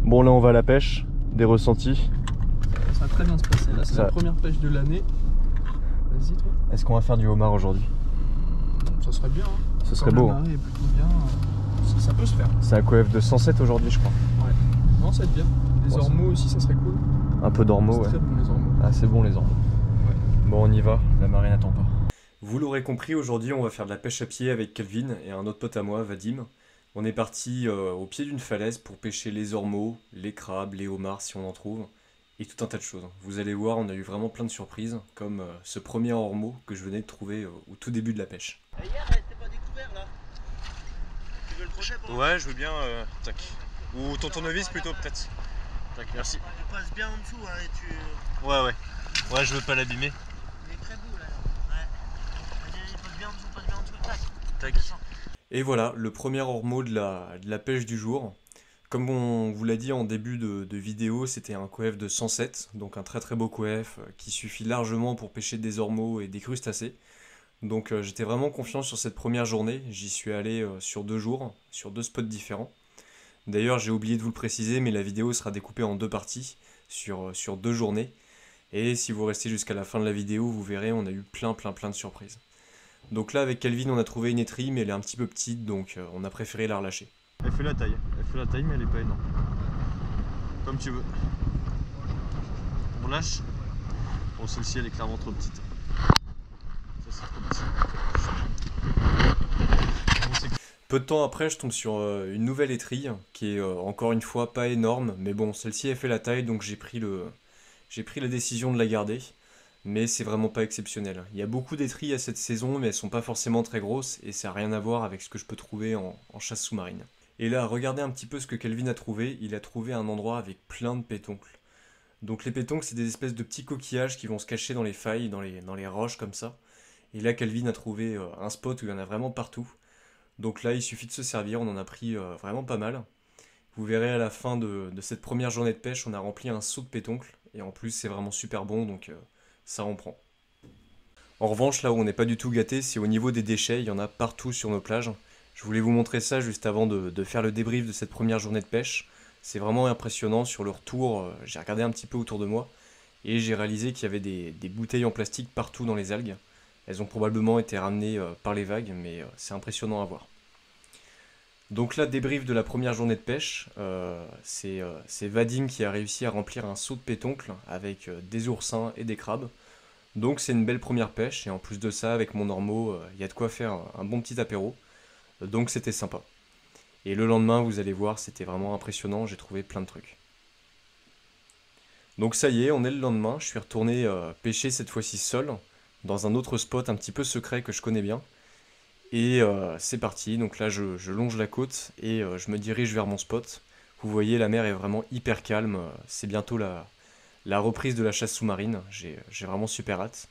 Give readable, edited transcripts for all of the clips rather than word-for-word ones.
Bon là on va à la pêche, des ressentis. Ça va très bien se passer, là c'est la première pêche de l'année. Vas-y toi. Est-ce qu'on va faire du homard aujourd'hui? Ça serait bien. Hein. Ce serait beau. La marée est plutôt bien, ça peut se faire. C'est un coef de 107 aujourd'hui je crois. Ouais. Non ça va être bien. Les ormeaux aussi ça serait cool. Un peu d'ormeaux ouais. C'est très bon les ormeaux. Ah c'est bon les ormeaux. Ouais. Bon on y va, la marée n'attend pas. Vous l'aurez compris, aujourd'hui on va faire de la pêche à pied avec Kelvin et un autre pote à moi, Vadim. On est parti au pied d'une falaise pour pêcher les ormeaux, les crabes, les homards si on en trouve, et tout un tas de choses. Vous allez voir, on a eu vraiment plein de surprises, comme ce premier ormeau que je venais de trouver au tout début de la pêche. Et hier, elle était pas découvert là. Tu veux le crochet pour Ouais, je veux bien, tac. Ou ton tournevis plutôt peut-être. Tac, merci. Tu passes bien en dessous hein, et tu... Ouais, je veux pas l'abîmer. Il est très beau là. Ouais. Vas-y, passe bien en dessous, passe bien en dessous. Tac. Tac. Et voilà, le premier ormeau de la pêche du jour. Comme on vous l'a dit en début de vidéo, c'était un coef de 107, donc un très très beau coef qui suffit largement pour pêcher des ormeaux et des crustacés. Donc j'étais vraiment confiant sur cette première journée, j'y suis allé sur 2 jours, sur 2 spots différents. D'ailleurs j'ai oublié de vous le préciser, mais la vidéo sera découpée en 2 parties, sur 2 journées. Et si vous restez jusqu'à la fin de la vidéo, vous verrez, on a eu plein de surprises. Donc là avec Kelvin on a trouvé une étrie mais elle est un petit peu petite donc on a préféré la relâcher. Elle fait la taille mais elle est pas énorme. Comme tu veux. On lâche. Bon celle-ci elle est clairement trop petite. Ça c'est trop petit. Peu de temps après je tombe sur une nouvelle étrie qui est encore une fois pas énorme mais bon celle-ci elle fait la taille donc j'ai pris la décision de la garder. Mais c'est vraiment pas exceptionnel. Il y a beaucoup d'étrilles à cette saison, mais elles sont pas forcément très grosses, et ça n'a rien à voir avec ce que je peux trouver en chasse sous-marine. Et là, regardez un petit peu ce que Kelvin a trouvé. Il a trouvé un endroit avec plein de pétoncles. Donc les pétoncles, c'est des espèces de petits coquillages qui vont se cacher dans les failles, dans les roches comme ça. Et là, Kelvin a trouvé un spot où il y en a vraiment partout. Donc là, il suffit de se servir, on en a pris vraiment pas mal. Vous verrez à la fin de cette première journée de pêche, on a rempli un seau de pétoncles, et en plus c'est vraiment super bon, donc... ça en prend. En revanche, là où on n'est pas du tout gâté, c'est au niveau des déchets, il y en a partout sur nos plages. Je voulais vous montrer ça juste avant de faire le débrief de cette première journée de pêche. C'est vraiment impressionnant, sur le retour, j'ai regardé un petit peu autour de moi, et j'ai réalisé qu'il y avait des bouteilles en plastique partout dans les algues. Elles ont probablement été ramenées par les vagues, mais c'est impressionnant à voir. Donc là, débrief de la première journée de pêche, c'est Vadim qui a réussi à remplir un seau de pétoncles avec des oursins et des crabes. Donc c'est une belle première pêche, et en plus de ça, avec mon ormeau, il y a de quoi faire un bon petit apéro. Donc c'était sympa. Et le lendemain, vous allez voir, c'était vraiment impressionnant, j'ai trouvé plein de trucs. Donc ça y est, on est le lendemain, je suis retourné pêcher cette fois-ci seul, dans un autre spot un petit peu secret que je connais bien. Et c'est parti, donc là je longe la côte et je me dirige vers mon spot. Vous voyez, la mer est vraiment hyper calme, c'est bientôt la reprise de la chasse sous-marine, j'ai vraiment super hâte.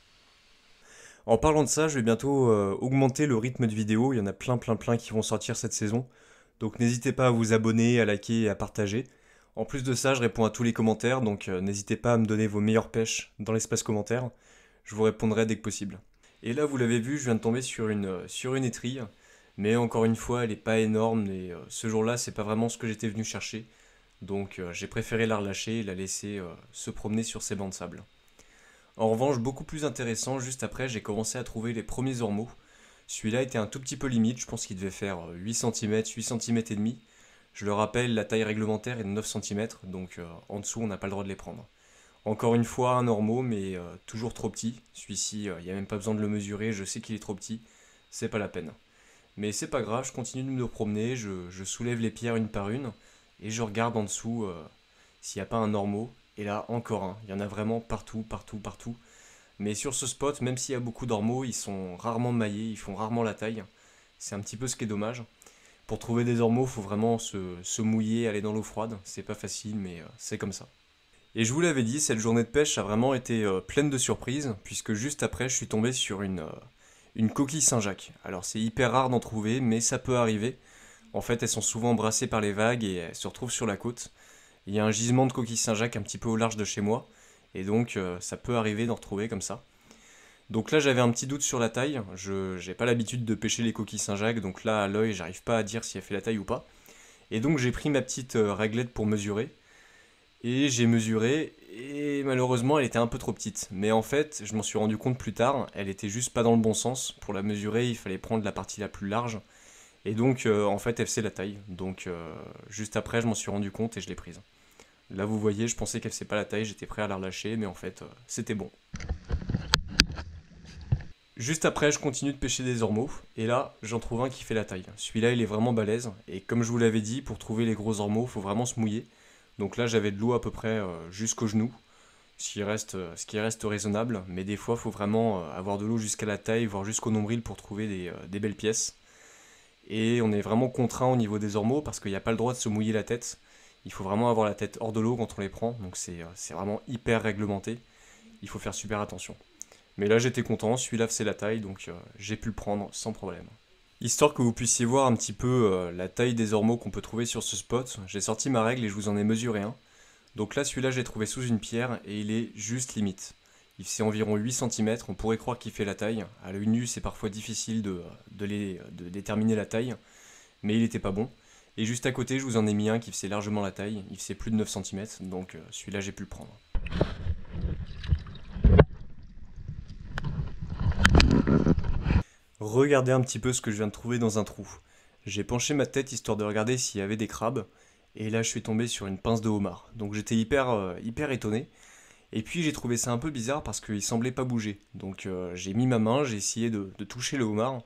En parlant de ça, je vais bientôt augmenter le rythme de vidéo, il y en a plein qui vont sortir cette saison. Donc n'hésitez pas à vous abonner, à liker et à partager. En plus de ça, je réponds à tous les commentaires, donc n'hésitez pas à me donner vos meilleures pêches dans l'espace commentaire. Je vous répondrai dès que possible. Et là, vous l'avez vu, je viens de tomber sur une étrille. Mais encore une fois, elle n'est pas énorme et ce jour-là, c'est pas vraiment ce que j'étais venu chercher. Donc j'ai préféré la relâcher et la laisser se promener sur ces bancs de sable. En revanche, beaucoup plus intéressant, juste après, j'ai commencé à trouver les premiers ormeaux. Celui-là était un tout petit peu limite, je pense qu'il devait faire 8 cm, 8 cm et demi. Je le rappelle, la taille réglementaire est de 9 cm, donc en dessous, on n'a pas le droit de les prendre. Encore une fois, un ormeau, mais toujours trop petit. Celui-ci, il n'y a même pas besoin de le mesurer, je sais qu'il est trop petit, c'est pas la peine. Mais c'est pas grave, je continue de me promener, je soulève les pierres une par une, et je regarde en dessous s'il n'y a pas un ormeau. Et là, encore un, il y en a vraiment partout. Mais sur ce spot, même s'il y a beaucoup d'ormeaux, ils sont rarement maillés, ils font rarement la taille. C'est un petit peu ce qui est dommage. Pour trouver des ormeaux, il faut vraiment se mouiller, aller dans l'eau froide. C'est pas facile, mais c'est comme ça. Et je vous l'avais dit, cette journée de pêche a vraiment été pleine de surprises, puisque juste après, je suis tombé sur une coquille Saint-Jacques. Alors c'est hyper rare d'en trouver, mais ça peut arriver. En fait, elles sont souvent embrassées par les vagues et elles se retrouvent sur la côte. Il y a un gisement de coquilles Saint-Jacques un petit peu au large de chez moi, et donc ça peut arriver d'en retrouver comme ça. Donc là, j'avais un petit doute sur la taille. Je n'ai pas l'habitude de pêcher les coquilles Saint-Jacques, donc là, à l'œil, j'arrive pas à dire si elle fait la taille ou pas. Et donc j'ai pris ma petite réglette pour mesurer. Et j'ai mesuré, et malheureusement elle était un peu trop petite. Mais en fait, je m'en suis rendu compte plus tard, elle était juste pas dans le bon sens. Pour la mesurer, il fallait prendre la partie la plus large. Et donc en fait elle faisait la taille. Donc juste après je m'en suis rendu compte et je l'ai prise. Là vous voyez, je pensais qu'elle faisait pas la taille, j'étais prêt à la relâcher, mais en fait c'était bon. Juste après, je continue de pêcher des ormeaux, et là, j'en trouve un qui fait la taille. Celui-là, il est vraiment balèze, et comme je vous l'avais dit, pour trouver les gros ormeaux, il faut vraiment se mouiller. Donc là, j'avais de l'eau à peu près jusqu'au genou, ce qui reste raisonnable, mais des fois, il faut vraiment avoir de l'eau jusqu'à la taille, voire jusqu'au nombril pour trouver des belles pièces. Et on est vraiment contraint au niveau des ormeaux, parce qu'il n'y a pas le droit de se mouiller la tête. Il faut vraiment avoir la tête hors de l'eau quand on les prend, donc c'est vraiment hyper réglementé. Il faut faire super attention. Mais là j'étais content, celui-là c'est la taille, donc j'ai pu le prendre sans problème. Histoire que vous puissiez voir un petit peu la taille des ormeaux qu'on peut trouver sur ce spot, j'ai sorti ma règle et je vous en ai mesuré un. Donc là celui-là j'ai trouvé sous une pierre et il est juste limite. Il fait environ 8 cm, on pourrait croire qu'il fait la taille. À l'œil nu c'est parfois difficile de déterminer la taille, mais il était pas bon. Et juste à côté je vous en ai mis un qui faisait largement la taille, il faisait plus de 9 cm, donc celui-là j'ai pu le prendre. Regardez un petit peu ce que je viens de trouver dans un trou. J'ai penché ma tête histoire de regarder s'il y avait des crabes, et là je suis tombé sur une pince de homard. Donc j'étais hyper étonné. Et puis j'ai trouvé ça un peu bizarre parce qu'il semblait pas bouger. Donc j'ai mis ma main, j'ai essayé de toucher le homard,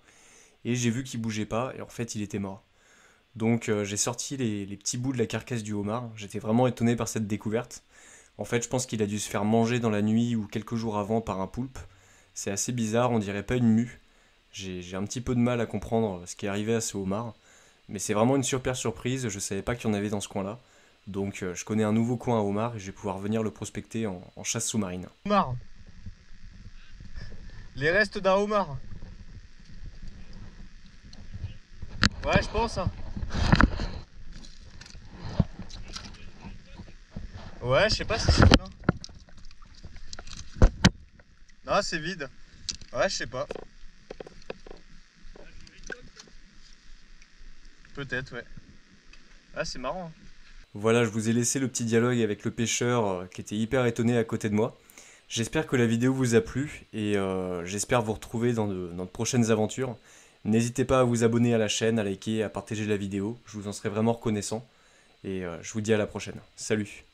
et j'ai vu qu'il bougeait pas, et en fait il était mort. Donc j'ai sorti les petits bouts de la carcasse du homard, j'étais vraiment étonné par cette découverte. En fait je pense qu'il a dû se faire manger dans la nuit ou quelques jours avant par un poulpe. C'est assez bizarre, on dirait pas une mue. J'ai un petit peu de mal à comprendre ce qui est arrivé à ce homard, mais c'est vraiment une super surprise, je savais pas qu'il y en avait dans ce coin-là. Donc je connais un nouveau coin à homard et je vais pouvoir venir le prospecter en chasse sous-marine. Homard. Les restes d'un homard. Ouais, je pense. Hein. Ouais, je sais pas si c'est plein. Non, c'est vide. Ouais, je sais pas. Peut-être, ouais. Ah, c'est marrant. Hein. Voilà, je vous ai laissé le petit dialogue avec le pêcheur qui était hyper étonné à côté de moi. J'espère que la vidéo vous a plu et j'espère vous retrouver dans de prochaines aventures. N'hésitez pas à vous abonner à la chaîne, à liker, à partager la vidéo, je vous en serai vraiment reconnaissant. Et je vous dis à la prochaine. Salut!